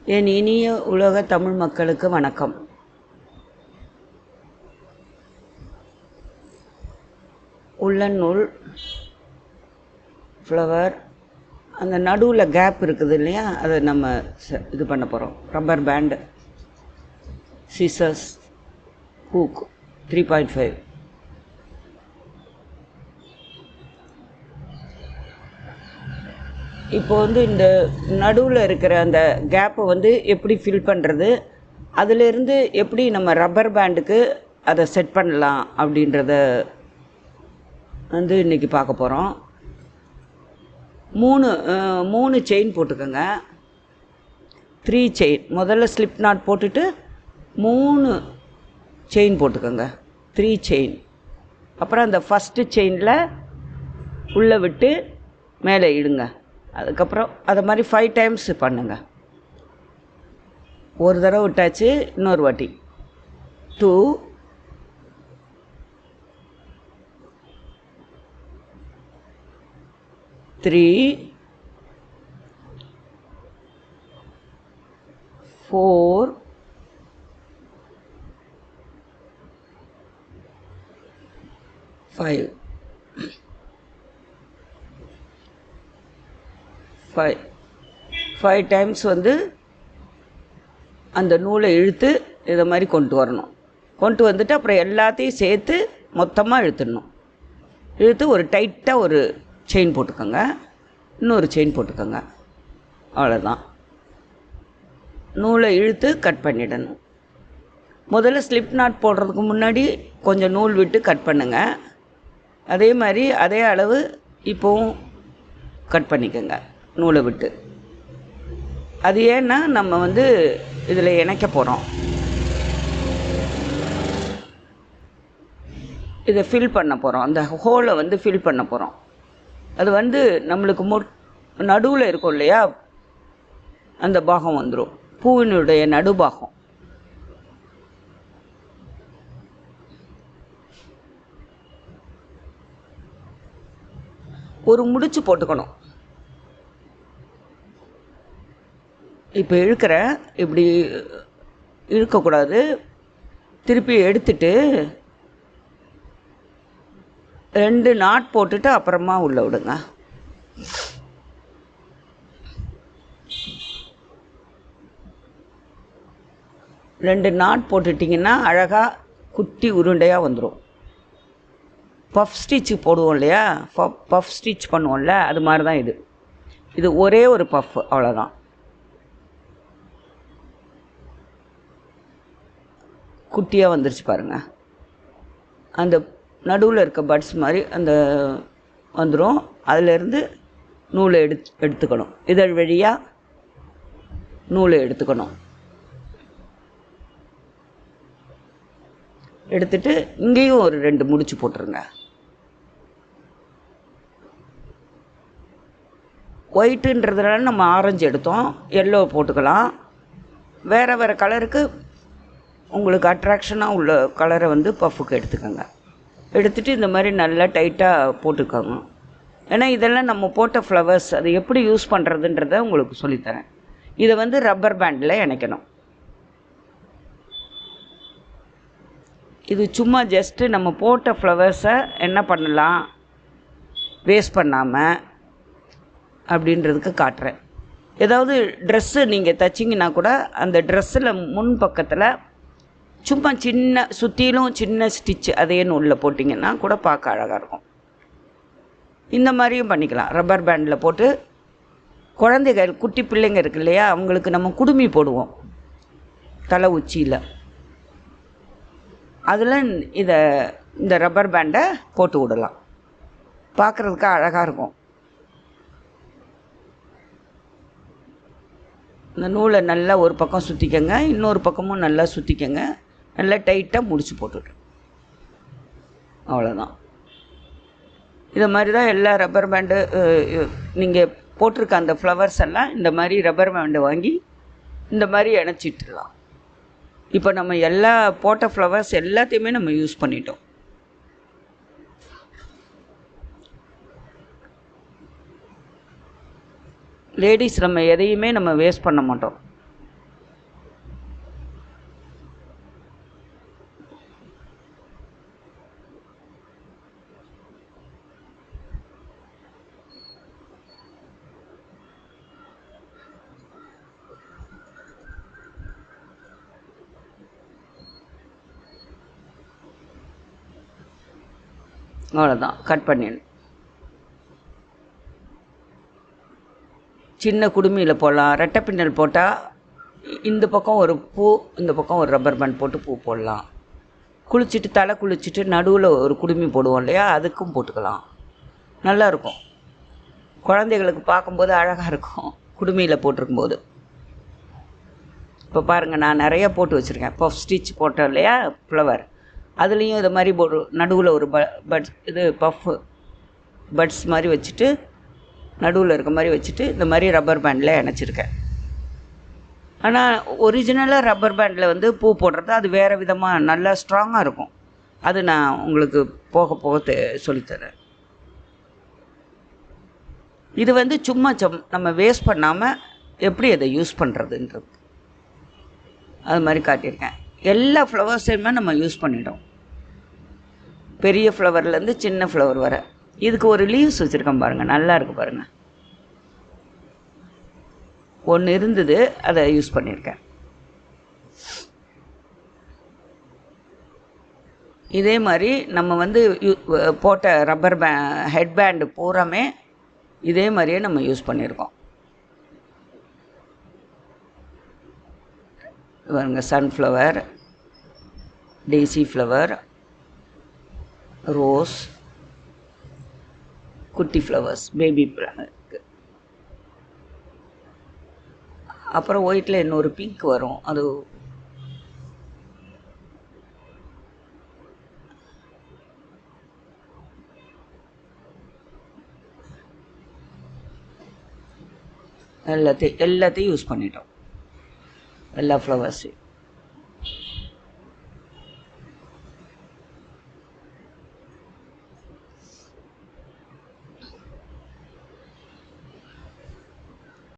என் இனிய உலக தமிழ் மக்களுக்கு வணக்கம். உள்ளன் நூல், ஃப்ளவர், அந்த நடுவில் கேப் இருக்குது இல்லையா, அதை நம்ம இது பண்ண போகிறோம். Rubber band, scissors, hook 3.5. இப்போ இந்த நடுவில் இருக்கிற அந்த கேப்பை எப்படி ஃபில் பண்ணுறது, அதிலேருந்து எப்படி நம்ம ரப்பர் பேண்டுக்கு அதை செட் பண்ணலாம் அப்படின்றத இன்றைக்கி பார்க்க போகிறோம். மூணு செயின் போட்டுக்கோங்க. 3 செயின். முதல்ல ஸ்லிப் நாட் போட்டுட்டு 3 செயின் போட்டுக்கோங்க. 3 செயின். அப்புறம் அந்த ஃபஸ்ட்டு செயினில் உள்ளே விட்டு மேலே இடுங்க. அதுக்கப்புறம் அதை மாதிரி 5 டைம்ஸ் பண்ணுங்க. ஒரு தடவை விட்டாச்சு, இன்னொரு வாட்டி 2, 3, 4, 5. 5 டைம்ஸ் அந்த நூலை இழுத்து இதை மாதிரி கொண்டு வரணும். கொண்டு வந்துட்டு அப்புறம் எல்லாத்தையும் சேர்த்து மொத்தமாக இழுத்துடணும். இழுத்து ஒரு டைட்டாக ஒரு செயின் போட்டுக்கோங்க, இன்னொரு செயின் போட்டுக்கோங்க. அவ்வளோதான். நூலை இழுத்து கட் பண்ணிடணும். முதல்ல ஸ்லிப் நாட் போடுறதுக்கு முன்னாடி கொஞ்சம் நூல் விட்டு கட் பண்ணுங்கள். அதே மாதிரி அதே அளவு இப்போவும் கட் பண்ணிக்கோங்க நூலை விட்டு. அது ஏன்னா நம்ம இதில் இணைக்க போகிறோம். இதை ஃபில் பண்ண போகிறோம். அந்த ஹோலை ஃபில் பண்ண போகிறோம். அது நம்மளுக்கு நடுவில் இருக்கும் இல்லையா, அந்த பாகம் வந்துடும். பூவினுடைய நடுபாகம். ஒரு முடிச்சு போட்டுக்கணும். இப்போ இழுக்கிறேன், இப்படி இழுக்கக்கூடாது. திருப்பி எடுத்துட்டு 2 நாட் போட்டுட்டு அப்புறமா உள்ளே விடுங்க. ரெண்டு நாட் போட்டுட்டிங்கன்னா அழகாக குட்டி உருண்டையாக வந்துடும். பஃப் ஸ்டிச்சு போடுவோம் இல்லையா, பஃப் ஸ்டிச் பண்ணுவோம்ல, அது மாதிரி தான் இது ஒரே ஒரு பஃப், அவ்வளோதான். குட்டியாக வந்துருச்சு பாருங்கள். அந்த நடுவில் இருக்க பட்ஸ் மாதிரி அந்த வந்துடும். அதிலேருந்து நூலை எடுத்துக்கணும். இதழ் வழியாக நூலை எடுத்துக்கணும். எடுத்துட்டு இங்கேயும் ஒரு 2 முடிச்சு போட்டுருங்க. ஒயிட்டுன்றதுனால நம்ம ஆரஞ்சு எடுத்தோம், எல்லோ போட்டுக்கலாம். வேறு வேறு கலருக்கு உங்களுக்கு அட்ராக்ஷனாக உள்ள கலரை பஃப்புக்கு எடுத்துக்கோங்க. எடுத்துகிட்டு இந்த மாதிரி நல்லா டைட்டாக போட்டுக்கோங்க. ஏன்னா இதெல்லாம் நம்ம போட்ட ஃப்ளவர்ஸ், அதை எப்படி யூஸ் பண்ணுறதுன்றதை உங்களுக்கு சொல்லித்தரேன். இதை ரப்பர் பேண்டில் இணைக்கணும். இது சும்மா ஜஸ்ட்டு நம்ம போட்ட ஃப்ளவர்ஸை என்ன பண்ணலாம் வேஸ்ட் பண்ணாமல் அப்படின்றதுக்கு காட்டுறேன். ஏதாவது ட்ரெஸ்ஸு நீங்கள் தைச்சிங்கன்னா கூட அந்த ட்ரெஸ்ஸில் முன் பக்கத்தில் சும்மா சின்ன சுற்றிலும் சின்ன ஸ்டிச்சு அதே நூலில் போட்டிங்கன்னா கூட பார்க்க அழகாக இருக்கும். இந்த மாதிரியும் பண்ணிக்கலாம். ரப்பர் பேண்டில் போட்டு குழந்தைகள், குட்டி பிள்ளைங்க இருக்கு இல்லையா, அவங்களுக்கு நம்ம குடுமி போடுவோம் தலை உச்சியில். அதில் இந்த ரப்பர் பேண்டை போட்டு விடலாம். பார்க்குறதுக்கு அழகாக இருக்கும். இந்த நூலை நல்லா ஒரு பக்கம் சுற்றிக்கங்க, இன்னொரு பக்கமும் நல்லா சுற்றிக்கங்க. நல்லா டைட்டாக முடிச்சு போட்டுவிட்டு அவ்வளோதான். இதை மாதிரி தான் எல்லா ரப்பர் பேண்டு நீங்கள் போட்டிருக்க அந்த ஃப்ளவர்ஸ் எல்லாம் இந்த மாதிரி ரப்பர் பேண்டு வாங்கி இந்த மாதிரி இணைச்சிட்டுலாம். இப்போ நம்ம எல்லா போட்ட ஃப்ளவர்ஸ் எல்லாத்தையுமே நம்ம யூஸ் பண்ணிட்டோம். லேடிஸ் நம்ம எதையுமே நம்ம வேஸ்ட் பண்ண மாட்டோம். அவ்வளோதான், கட் பண்ணிடணும். சின்ன குடுமியில் போடலாம். ரெட்டை பின்னல் போட்டால் இந்த பக்கம் ஒரு பூ, இந்த பக்கம் ஒரு ரப்பர் பேண்ட் போட்டு பூ போடலாம். குளிச்சுட்டு தலை குளிச்சுட்டு நடுவில் ஒரு குடுமி போடுவோம் இல்லையா, அதுக்கும் போட்டுக்கலாம். நல்லாயிருக்கும், குழந்தைகளுக்கு பார்க்கும்போது அழகாக இருக்கும் குடுமியில் போட்டிருக்கும்போது. இப்போ பாருங்கள், நான் நிறைய போட்டு வச்சுருக்கேன். பஃப் ஸ்டிச் போட்டோம் இல்லையா ஃப்ளவர், அதுலேயும் இது மாதிரி நடுவில் ஒரு பட்ஸ் இது பஃப்பு பட்ஸ் மாதிரி வச்சுட்டு நடுவில் இருக்க மாதிரி வச்சுட்டு இந்த மாதிரி ரப்பர் பேண்டில் இணைச்சிருக்கேன். ஆனால் ஒரிஜினலாக ரப்பர் பேண்டில் வந்து பூ போடுறது அது வேறு விதமாக நல்லா ஸ்ட்ராங்காக இருக்கும். அது நான் உங்களுக்கு போக போக சொல்லித்தரேன். இது வந்து சும்மா நம்ம வேஸ்ட் பண்ணாமல் எப்படி அதை யூஸ் பண்ணுறதுன்றது அது மாதிரி காட்டியிருக்கேன். எல்லா ஃப்ளவர்ஸையுமே நம்ம யூஸ் பண்ணிட்டோம், பெரிய ஃப்ளவர்லேருந்து சின்ன ஃப்ளவர் வர. இதுக்கு ஒரு லீவ்ஸ் வச்சுருக்கேன் பாருங்கள், நல்லா இருக்குது பாருங்கள். ஒன்று இருந்தது, அதை யூஸ் பண்ணியிருக்கேன். இதே மாதிரி நம்ம வந்து போட்ட ரப்பர் ஹெட் பேண்டு பூராமே இதே மாதிரியே நம்ம யூஸ் பண்ணியிருக்கோம். பாருங்க, சன்ஃப்ளவர், டெய்ஸி ஃப்ளவர், ரோஸ், குட்டி ஃப்ளவர்ஸ், பேபி பிளான்ட். அப்புறம் ஒயிட்டில் இன்னொரு பிங்க் வரும், அது எல்லாத்தையும் யூஸ் பண்ணிட்டோம், எல்லா ஃப்ளவர்ஸையும்.